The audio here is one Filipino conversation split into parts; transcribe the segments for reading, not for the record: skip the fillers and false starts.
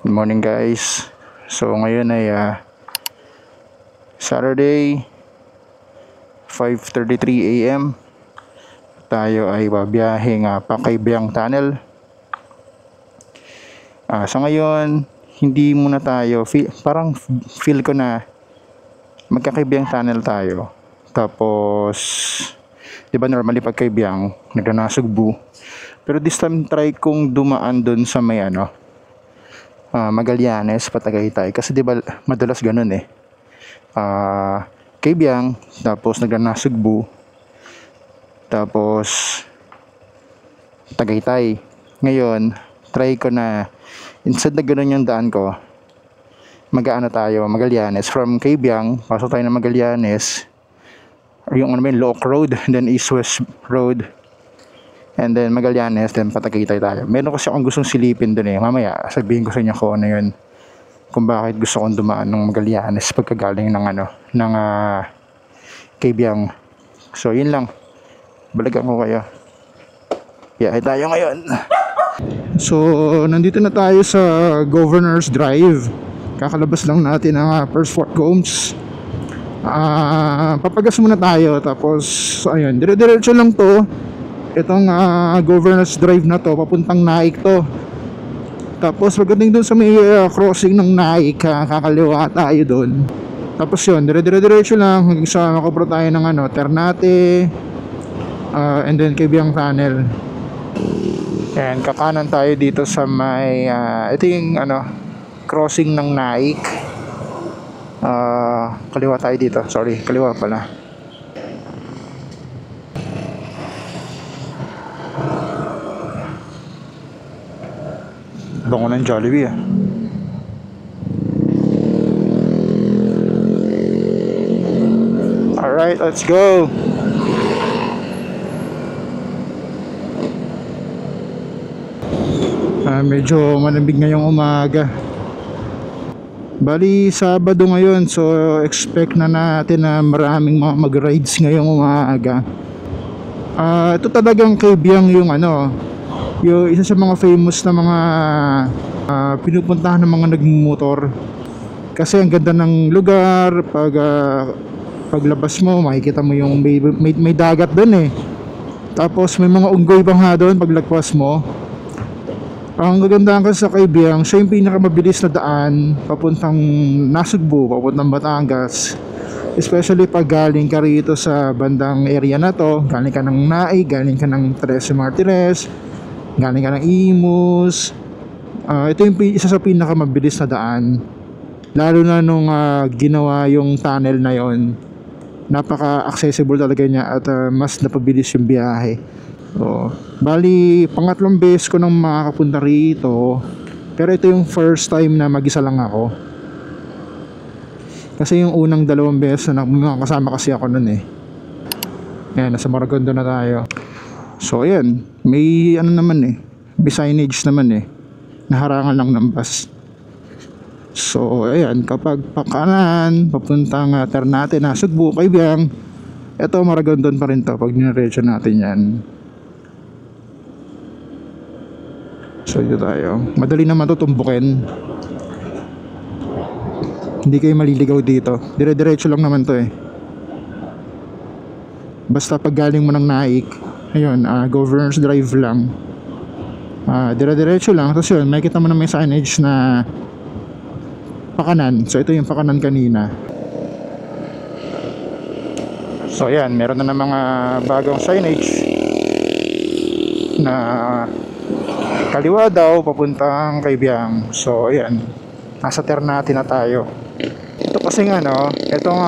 Good morning guys. So ngayon ay Saturday 5:33 AM. Tayo ay babiyaheng Pakaybiyang Tunnel. Sa ngayon hindi muna tayo parang feel ko na magkakaybiyang tunnel tayo. Tapos 'di ba normally pag Kaybiyang nagdanasugbu. Pero this time try kong dumaan doon sa may Magallanes, Patagaytay. Kasi 'di ba madalas ganun Kaybiyang, tapos nagdanasugbu, tapos Tagaytay. Ngayon, try ko na instead na ganun yung daan ko, tayo, Magallanes. From Kaybiyang, pasok tayo ng Magallanes. Yung Loc Road, then East-West Road. And then Magallanes, then Patagaytay tayo. Meron kasi akong gustong silipin dun Mamaya, sabihin ko sa inyo kung ano yun. Kung bakit gusto kong dumaan ng Magallanes pagkagaling ng Kaybiyang. So, yun lang. Balikan ko kayo. Biyahe tayo ngayon. So, nandito na tayo sa Governor's Drive. Kakalabas lang natin ang First Fort Combs. Papagas muna tayo. Tapos, ayun, dire-diretso lang to. Itong Governor's Drive na to, papuntang Naik to. Tapos pagdating dun sa may crossing ng Naik, kakaliwa tayo dun. Tapos yun, dire-diretso lang hanggang sa makabro tayo ng Ternate, and then Kaybiyang Tunnel. And kakanan tayo dito sa may ito yung crossing ng Naik. Kaliwa tayo dito, sorry, kaliwa pala. Bango ng Jollibee Alright, let's go. Medyo malamig ngayong umaga. Bali Sabado ngayon, so expect na natin na maraming mga mag-rides ngayong umaga. Ito talagang Kaybiyang yung yung isa sa mga famous na mga pinupuntahan ng mga nagmumotor. Kasi ang ganda ng lugar. Paglabas mo, makikita mo yung may dagat doon Tapos may mga unggoy pa nga doon paglagpas mo. Ang gagandahan kasi sa Kaybiyang, siya yung pinakamabilis na daan papuntang Nasugbu, papuntang Batangas. Especially pag galing ka rito sa bandang area na to, galing ka ng Naik, galing ka ng Tres Martires, galing ka ng Imus. Ito yung isa sa pinakamabilis na daan. Lalo na nung ginawa yung tunnel na yon. Napaka-accessible talaga niya at mas napabilis yung biyahe. So, bali, pangatlong beses ko nang makakapunta rito. Pero ito yung first time na mag-isa lang ako. Kasi yung unang dalawang beses na kasama kasi ako nun Ayan, nasa Maragondon na tayo. So ayan, may naman may signage naman naharangan lang ng bus. So ayan, kapag pakanan papuntang Ternate, Nasugbu, Kaybiyang, eto Maragondon pa rin to pag nirecho natin yan. So dito tayo, madali naman to tumbukin. Hindi kayo maliligaw dito, dire-diretso lang naman to Basta pag galing mo ng Naik, ayun, Governor's Drive lang. Dire-diretso lang. Tapos yun, makikita mo na may signage na pakanan. So ito yung pakanan kanina. So yan, meron na mga bagong signage na kaliwa daw papuntang Kaybiyang. So ayan, nasa Ternate na tayo. Ito kasi itong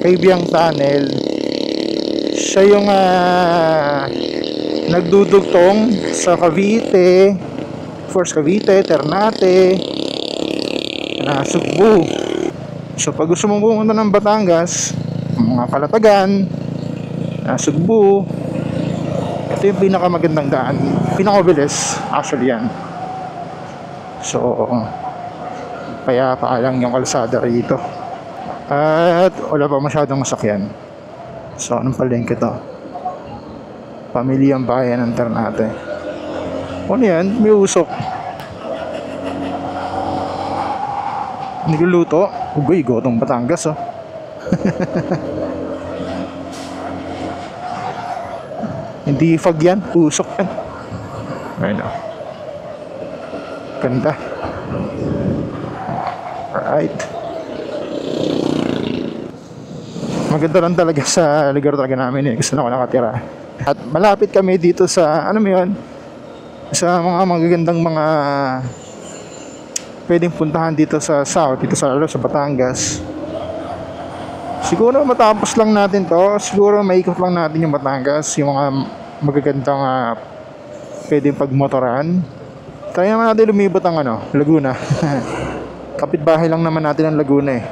Kaybiyang Tunnel, siya yung nagdudugtong sa Cavite, first Cavite, Ternate, Nasugbu. So pag gusto mong pumunta ng Batangas, mga Kalatagan, Nasugbu, ito yung pinakamagandang daan, pinakamabilis actually yan. So payapa lang yung kalsada rito at wala pa masyadong masakyan. So anong palengke to? Pamilyang Bayan ng Ternate. Ano yan? May usok. Nagluluto. Ugoy, gotong Batangas oh. Hindi fog yan, usok yan. Ayun oh. Ganda. Alright. Maganda lang talaga sa lugar talaga namin eh. Gusto na ako nakatira. At malapit kami dito sa, ano mo yun? Sa mga magagandang mga pwedeng puntahan dito sa South, dito sa lalo sa Batangas. Siguro matapos lang natin to, siguro maikot lang natin yung Batangas, yung mga magagandang pwedeng pagmotoran. Try naman natin lumibot ang Laguna. Kapitbahay lang naman natin ang Laguna eh.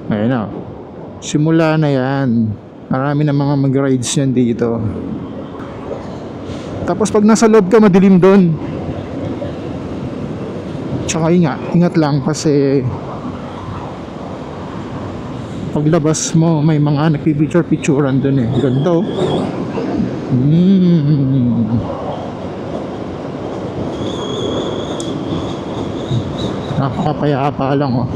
Ayun na. Simula na yan. Marami na mga mag-rides yan dito. Tapos pag nasa loob ka, madilim doon. Tsaka ingat lang kasi paglabas mo may mga nagpipicture-picturean doon eh. Ganda oh. Nakakapayapa lang oh.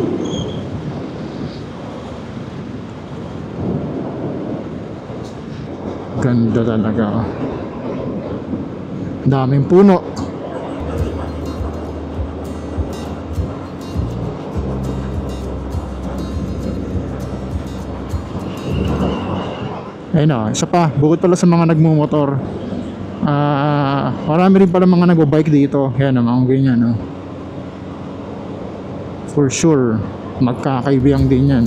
Ganda talaga. Daming puno. Ayun o, isa pa, bukod pala sa mga nagmumotor, marami rin pala mga nagbabike dito. Yan naman, ganyan no. For sure, magkakaibiyang din yan.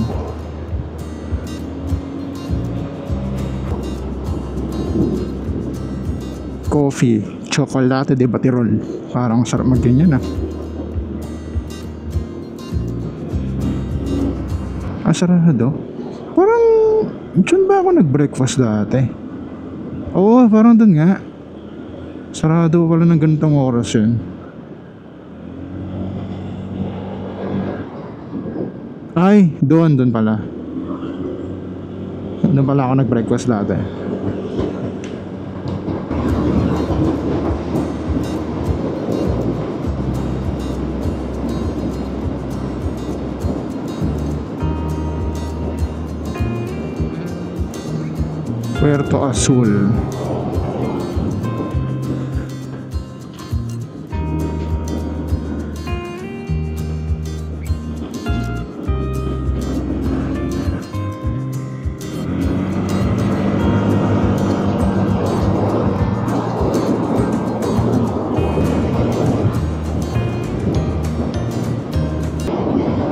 Coffee, chocolate de batirol. Parang sarap magganyan ah. Sarado. Parang dyan ba ako nag-breakfast dati? Oo, parang dun nga. Sarado pala ng ganitong oras yun. Ay, doon pala. Doon pala ako nag-breakfast dati. Puerto Azul.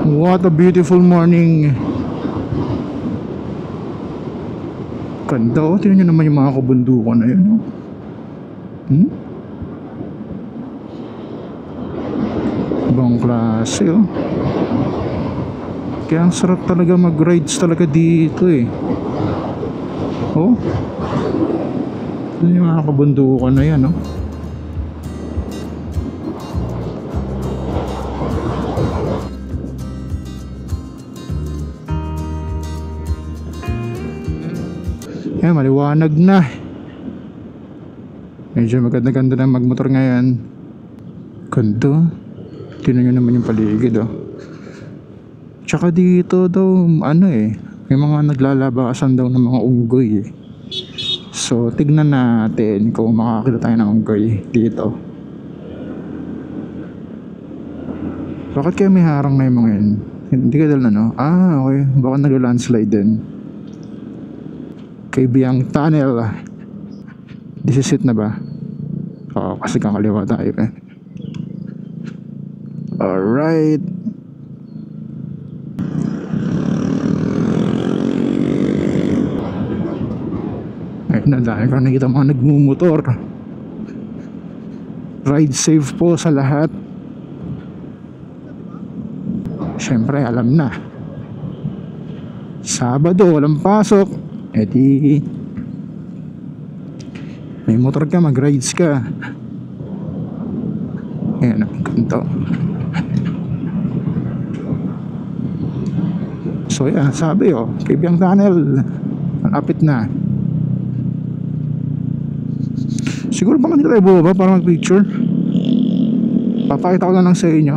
What a beautiful morning. Ganda oh, tingnan nyo naman yung mga kabundukan na yun oh. Ibang klase oh. Kaya ang sarap talaga mag-rides talaga dito eh. Oh, tingnan yung mga kabundukan na yan oh. Ayan, maliwanag na. Medyo maganda-ganda na magmotor ngayon. Ganda. Tingnan nyo naman yung paligid oh. Tsaka dito daw may mga naglalabasan daw ng mga unggoy eh. So tignan natin kung makakita tayo ng unggoy dito. Bakit kaya may harang na yung mga yun? Hindi ka dal na okay, baka nag-landslide din. Kaibiyang Tunnel. This is it na ba? Oo, kasi kakaliwa tayo eh. Alright. Ayun na, dahil ko nakita mga nagmumotor. Ride safe po sa lahat. Siyempre, alam na. Sabado, walang pasok. Di may motor ka, mag-rides ka. Ayan ang ganito. So yan, sabi Kaibiyang Tunnel malapit na. Siguro baka hindi tayo bumaba para mag-picture. Papakita ko na lang sa inyo.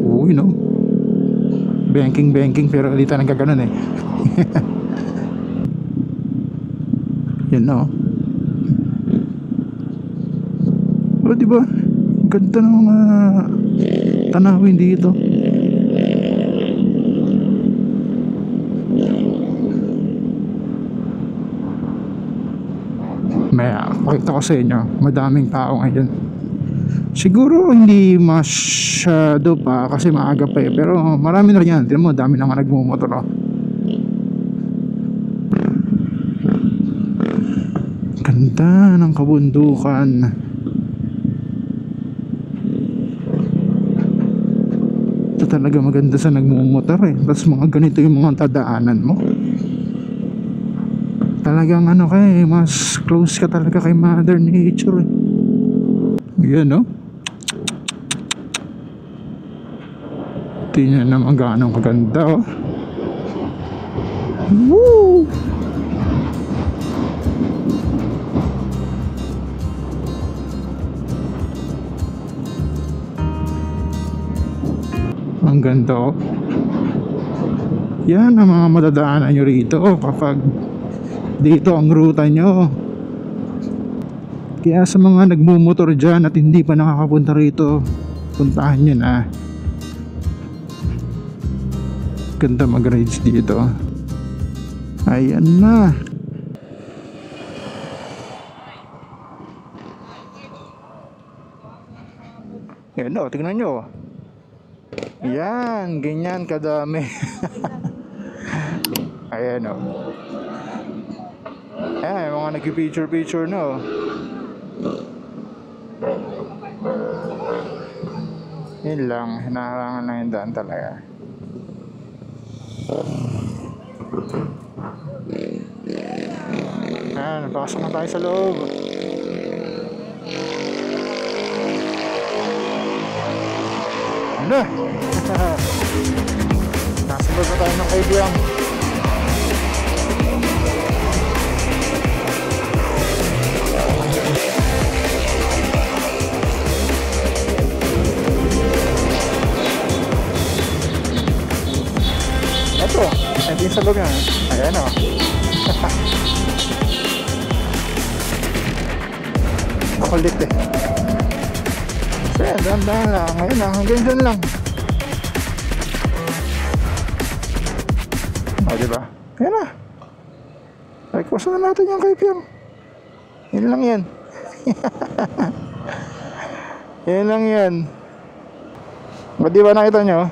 Uy, no? Banking pero dito nagkaganon eh. Yan na, oh. O, diba? Ganda ng mga tanawin dito. May pakita ko sa inyo, madaming tao ngayon. Siguro hindi masyado pa kasi maaga pa eh, pero marami na rin yan. Tignan mo, dami naman nagmumotor, oh. Ganda ng kabundukan. Ito talaga maganda sa nagmumotor eh. Tapos mga ganito yung mga tadaanan mo. Talagang ano kay, mas close ka talaga kay Mother Nature eh. Yan, no? Tingnan naman gaano kaganda, oh. Woo! Ang ganda, oh. Yan ang mga madadaanan nyo rito, oh, kapag dito ang ruta nyo. Kaya sa mga nagmumotor dyan at hindi pa nakakapunta rito, puntahan nyo na. Ganda mag-rides dito. Ayan na. Ayan o, tignan nyo. Yan, ganyan kadami. Ayan o. Ayan, mga nag-picture no. Yun lang, hinaharangan lang yung daan talaga. Ayan, pasok na tayo sa loob. Ano? Nasunod na tayo ng kaibigan. Ito, nandun sa loob yan. Ayan o. Kulit eh. So yan, dahan-dahan lang. Ngayon lang, hanggang dyan lang. O, diba? Ayan na. Request na natin yung kaibigan. Yun lang yan. Yun lang yan. Ba't diba nakita nyo?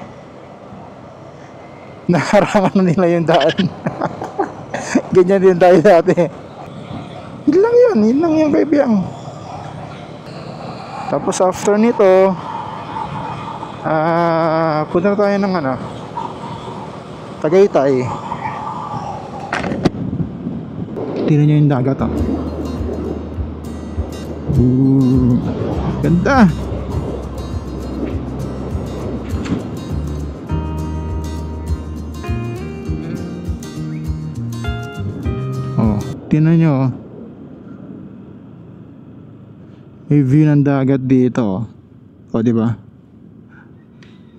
Nakarangan na nila yung daan. Ganyan din tayo dati. Yun lang yung kaibigan. Tapos after nito, punta na tayo ng ano, Tagaytay. Tingnan nyo yung dagat, oh. Ganda. Oh, tingnan nyo, oh. May view ng dagat dito. O, di ba?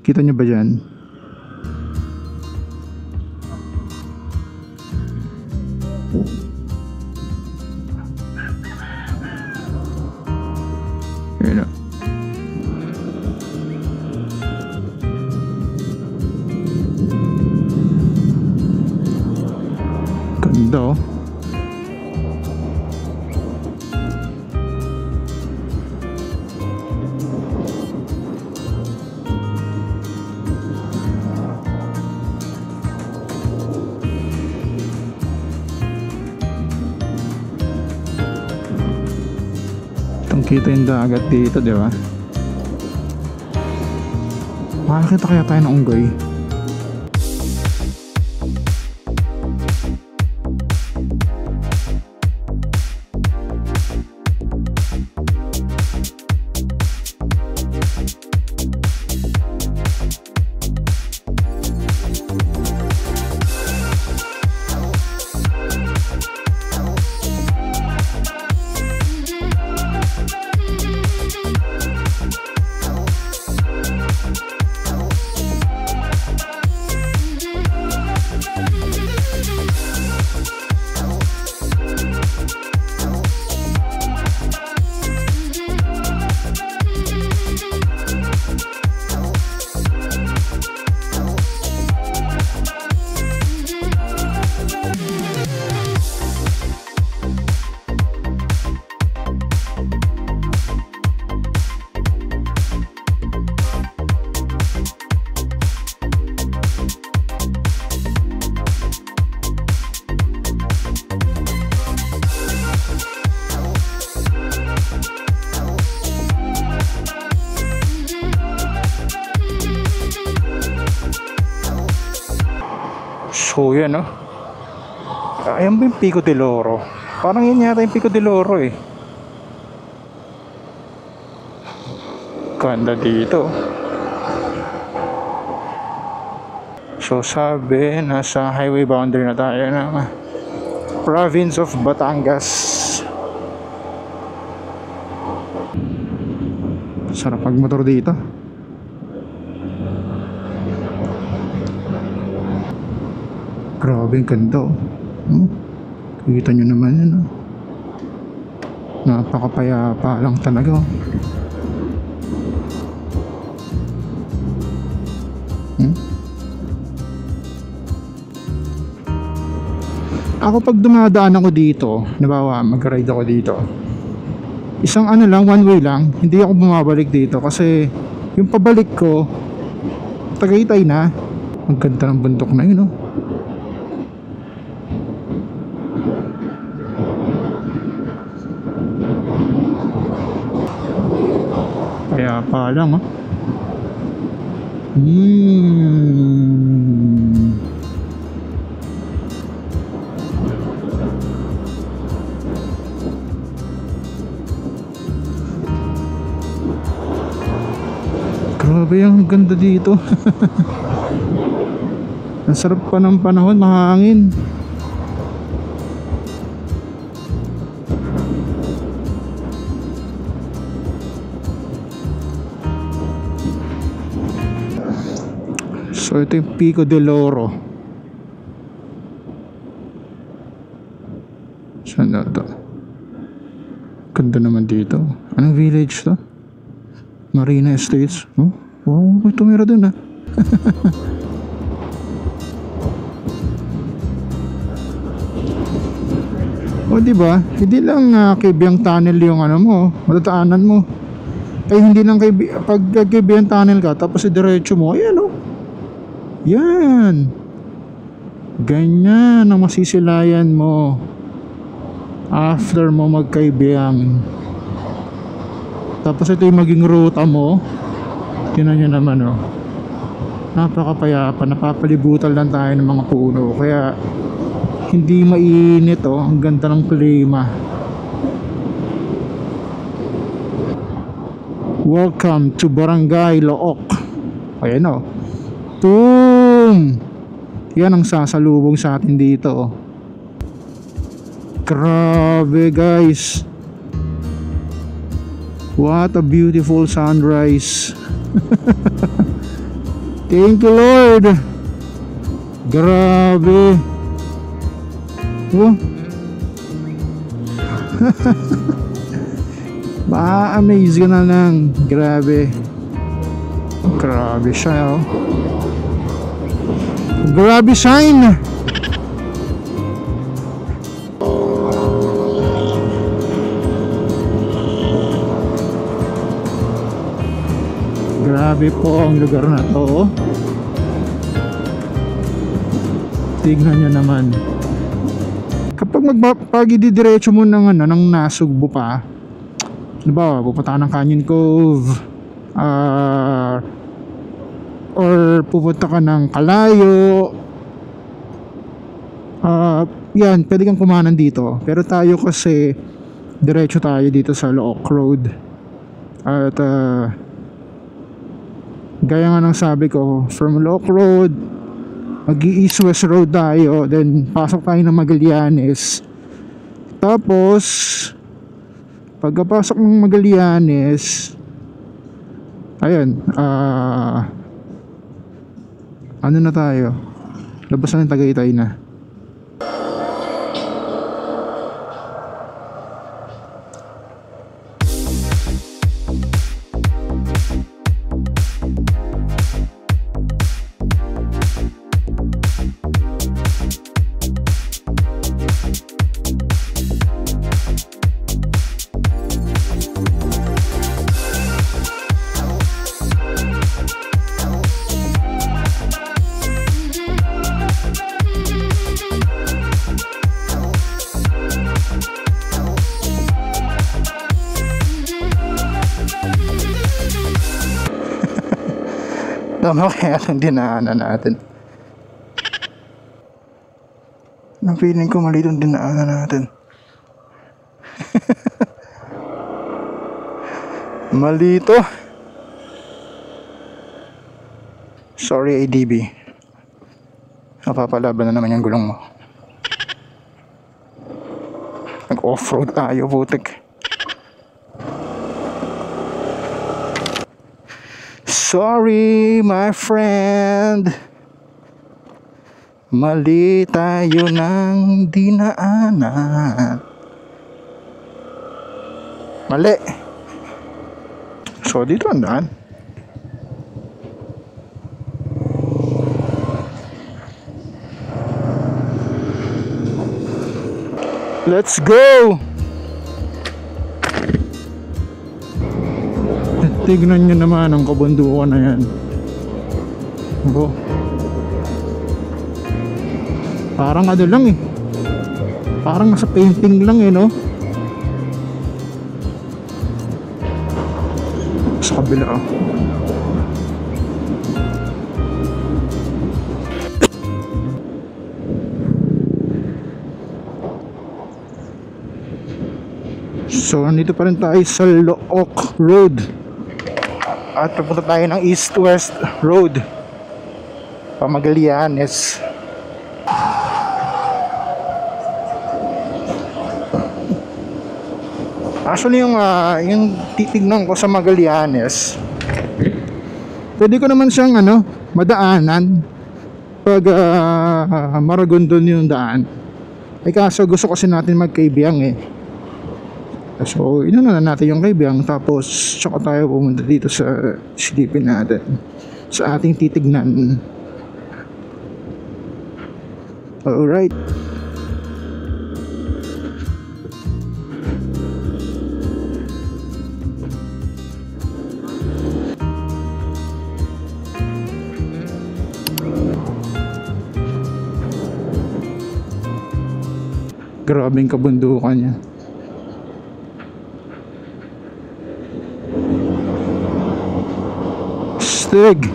Kita nyo ba dyan? Ayan o. Ganda, oh. Kita yung dagat dito, di ba? Makakita kaya tayo ng unggoy? ho yan, no? Ayan ba yung Pico del Oro? Parang yan yata yung Pico del Oro eh. Ganda dito. So sabi, nasa highway boundary na tayo ng province of Batangas. Sarap magmotor dito. Grabe ang ganda, oh. Kita nyo naman yun, oh. Napakapayapa lang talaga, oh. Ako pag dumadaan ako dito, nabawa mag-ride ako dito, isang ano lang, one way lang, hindi ako bumabalik dito kasi yung pabalik ko Tagaytay na. Ang ganda ng bundok na yun, oh. Kaya pa lang, oh. Grabe, ang ganda dito. Ang sarap pa ng panahon, mahangin. So ito yung Pico del Oro. Saan na ito? Ganda naman dito. Anong village to? Marina Estates. Oh, wow, may tumira dun, ah. O diba, hindi lang Kaibiyang Tunnel yung ano mo, matataanan mo. Ay hindi lang pag Kaibiyang Tunnel ka, tapos diretso mo, ayan, oh. Yan. Ganyan ang masisilayan mo after mo magkaibiyang. Tapos ito yung maging ruta mo. Tingnan nyo naman, oh. Napakapayapa, napapalibutan lang tayo ng mga puno. Kaya hindi mainit, oh. Ang ganda ng klima. Welcome to Barangay Look. Ayan, oh. Boom! Yan ang sasalubong sa atin dito, oh. Grabe, guys. What a beautiful sunrise. Thank you, Lord. Grabe. Oh. Ma-amaze ka na lang. Grabe. Grabe siya, oh. Grabe shine. Grabe po ang lugar na to. Tignan nyo naman. Kapag magpag-ididiretso mo ng ano, ng Nasugbu pa, diba, pupunta ka ng Canyon Cove, or pupunta ka ng Kalayo, yan, pwede kang kumanan dito. Pero tayo kasi diretso tayo dito sa Look Road. At gaya nga ng sabi ko, from Look Road mag-i-East West Road tayo, then pasok tayo ng Magallanes. Tapos pagkapasok ng Magallanes, ayun, ano na tayo, labas na ng Tagaytay na. Tama kaya ang dinaanan natin. Ang feeling ko mali itong dinaanan natin. Mali ito. Sorry ADB. Napapalaban na naman yung gulong mo. Nag-off-road tayo, putik. Sorry, my friend. Mali tayo ng dinaanan. Mali. So, dito ang daan. Let's go! Tignan nyo naman ang kabundukan na yan. Oh. Parang ano lang eh. Parang nasa painting lang eh, no? Sa kabila. So, nandito pa rin tayo sa Look Road. At pupunta tayo ng East-West Road. Pamagalianes. Actually, yung titignan ko sa Magallanes, pwede ko naman siyang madaanan pag Maragondon yung daan. Ay kaso gusto kasi natin magkaibiyang eh. So, inuna na natin yung kaibiyang, tapos tsaka tayo pumunta dito sa silipin natin, sa ating titignan. Alright. Grabing kabundukan niya. Stig.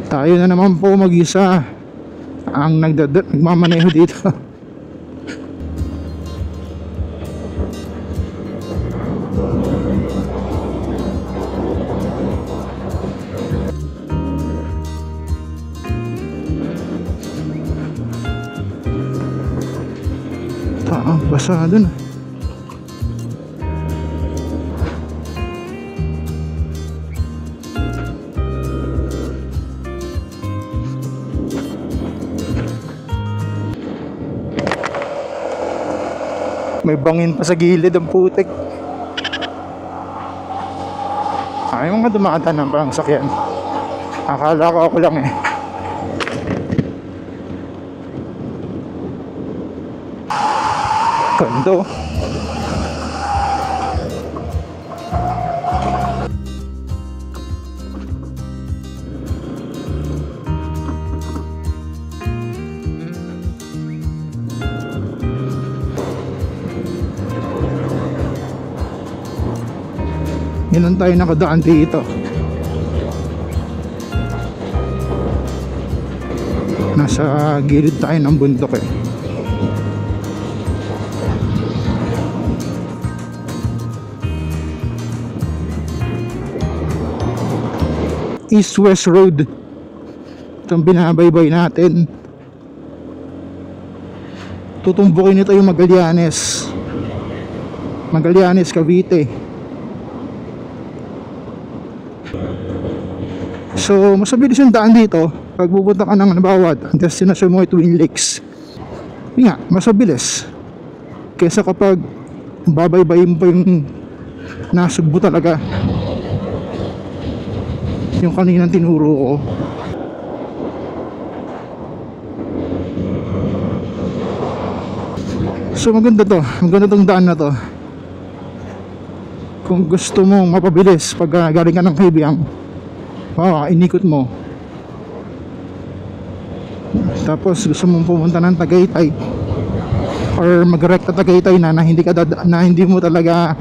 Tayo na naman po mag-isa ang nagmamaneho dito. Basado na. May bangin pa sa gilid ang putik. Ay, mga dumakatan ng parang sakyan. Akala ko ako lang eh. Ganda. Ganun tayo nakadaan dito. Nasa gilid tayo ng bundok eh. East-West Road. Itong binabaybay natin. Tutumbukin nito yung Magallanes. Magallanes, Cavite. So, mas mabilis yung daan dito pag pupunta ka ng Nabawat. Ang destination mo ay Twin Lakes. Yun nga, mas mabilis kesa kapag babaybayin mo pa yung Nasugbu talaga. Yung kaninang tinuro ko. So maganda to, maganda tong daan na to. Kung gusto mong mapabilis pag galing ka ng Kaibiyang, inikot mo. Tapos gusto mong pumunta ng Tagaytay or magrekta Tagaytay na hindi mo talaga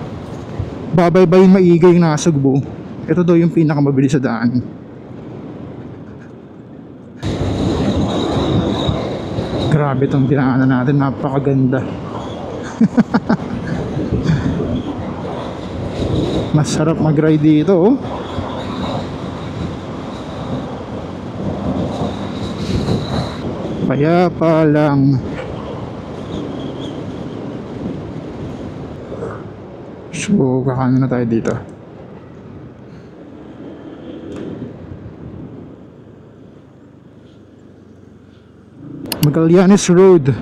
babaybayin maigay yung Nasugbu. Ito daw yung pinakamabilis sa daan. Grabe itong dinaanan natin, napakaganda. Masarap mag-ride dito, oh. Kaya pa lang. So, kakaano na tayo dito. Magallanes Road.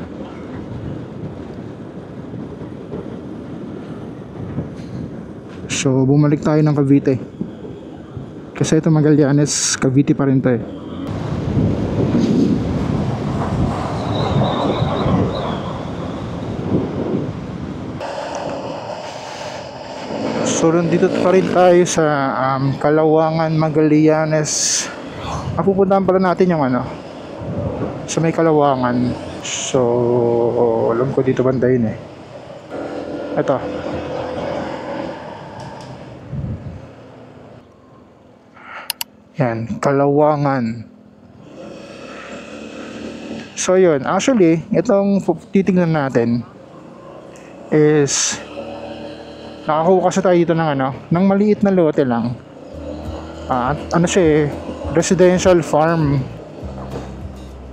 So, bumalik tayo ng Cavite. Kasi ito Magallanes, Cavite pa rin tayo. So, nandito pa rin tayo sa Kalawangan, Magallanes. Pupuntahan pala natin yung ano, sa may Kalawangan. So, alam ko dito banda yun eh. Ito. Yan, Kalawangan. So, yun. Actually, itong titignan natin is nakakuha kasi tayo dito ng ano, ng maliit na lote lang. Ano siya eh, residential farm.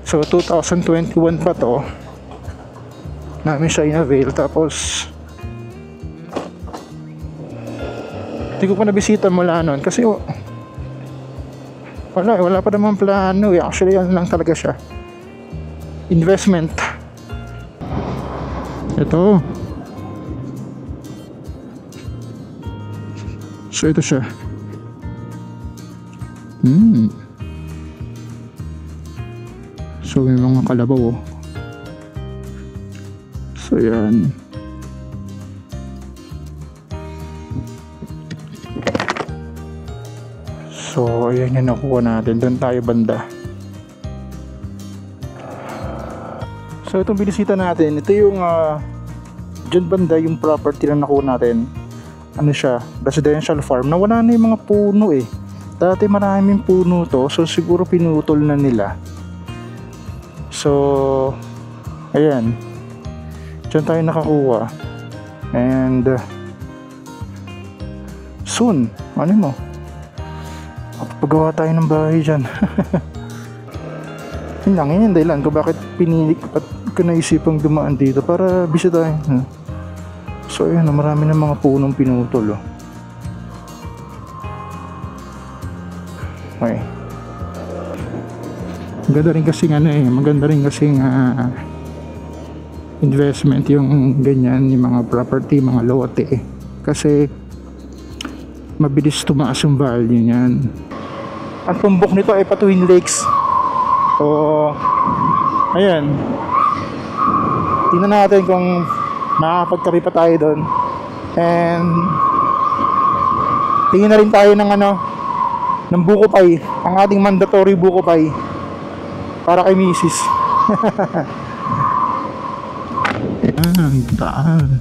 So 2021 pa to namin siya in-avail. Tapos hindi ko pa nabisita mula nun kasi wala pa naman plano eh. Actually ano lang talaga siya, investment. Ito, so ito siya. So may mga kalabaw, oh. So yan. So ayan yung nakuha natin. Doon tayo banda. So itong binisita natin, ito yung dyan banda yung property na nakuha natin. Ano siya, residential farm na wala na yung mga puno eh. Dati maraming puno to, so siguro pinutol na nila. So ayan, dyan tayo nakakuha. And soon, ano mo, paggawa tayo ng bahay dyan. Yun lang, yun yung dahilan ko bakit pinili at ko naisipang dumaan dito para bisitahin. So ayan, marami ng mga punong pinutol, oh. Okay. Maganda rin kasing ano eh, maganda rin kasing investment yung ganyan, yung mga property, mga lote eh. Kasi mabilis tumaas yung value niyan. Ang tumbok nito ay Twin Lakes. So ayan, tingnan natin kung makakapagkape pa tayo doon. And tingin na rin tayo ng ano, ng buko pie, ang ating mandatory buko pie para kay Mrs. Ang daan.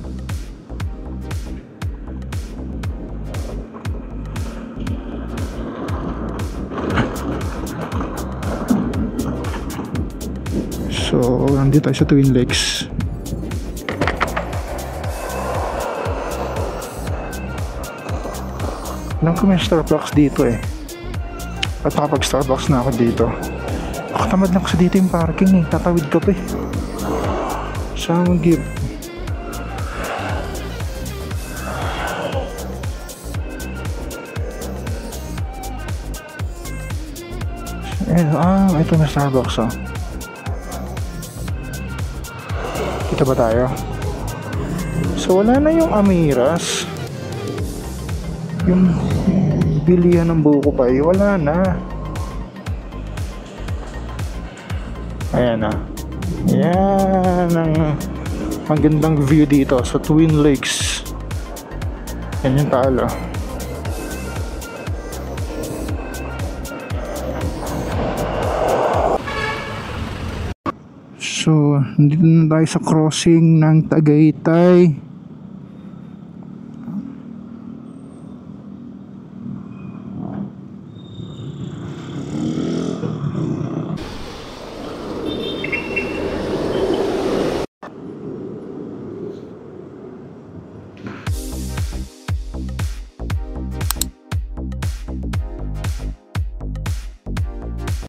So nandito tayo sa Twin Lakes. Alam ko may Starbucks dito eh. At nakapag Starbucks na ako dito. Tamad lang kasi dito yung parking eh. Tatawid ka pa eh. Saan give? Ito na Starbucks, oh. Kita ba tayo? So wala na yung Amiras. Yung bilihan ng buko pa eh, wala na. Ayan na. Yan ang magandang view dito sa Twin Lakes. Yan yung talo. So, nandito na tayo sa crossing ng Tagaytay.